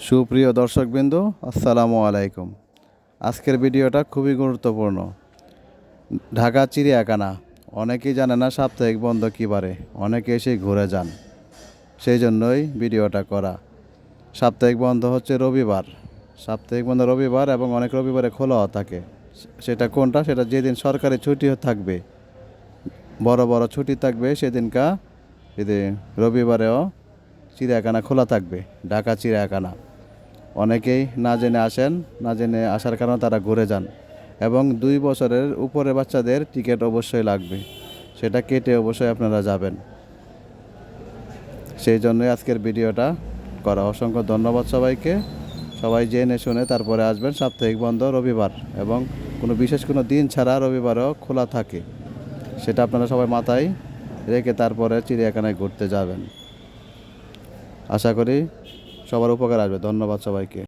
সুপ্রিয় দর্শকবৃন্দ, আসসালামু আলাইকুম। আজকের ভিডিওটা খুবই গুরুত্বপূর্ণ। ঢাকা চিড়িয়াখানা অনেকেই জানে না সাপ্তাহিক বন্ধ কী বারে, অনেকে এসে ঘুরে যান, সেই জন্যই ভিডিওটা করা। সাপ্তাহিক বন্ধ হচ্ছে রবিবার, সাপ্তাহিক বন্ধ রবিবার এবং অনেক রবিবারে খোলাও থাকে। সেটা কোনটা? সেটা যেদিন সরকারি ছুটিও থাকবে, বড় বড় ছুটি থাকবে সেদিনকা, সেদিন রবিবারেও চিড়িয়াখানা খোলা থাকবে, ঢাকা চিড়িয়াখানা। অনেকেই না জেনে আসেন, না জেনে আসার কারণে তারা ঘুরে যান। এবং 2 বছরের উপরে বাচ্চাদের টিকিট অবশ্যই লাগবে, সেটা কেটে অবশ্যই আপনারা যাবেন। সেই জন্যই আজকের ভিডিওটা করা। অসংখ্য ধন্যবাদ সবাইকে। সবাই জেনে শুনে তারপরে আসবেন। সাপ্তাহিক বন্ধ রবিবার এবং বিশেষ কোনো দিন ছাড়া রবিবারও খোলা থাকে, সেটা আপনারা সবাই মাথায় রেখে তারপরে চিড়িয়াখানায় ঘুরতে যাবেন। আশা করি সবার উপকার আসবে। ধন্যবাদ সবাইকে।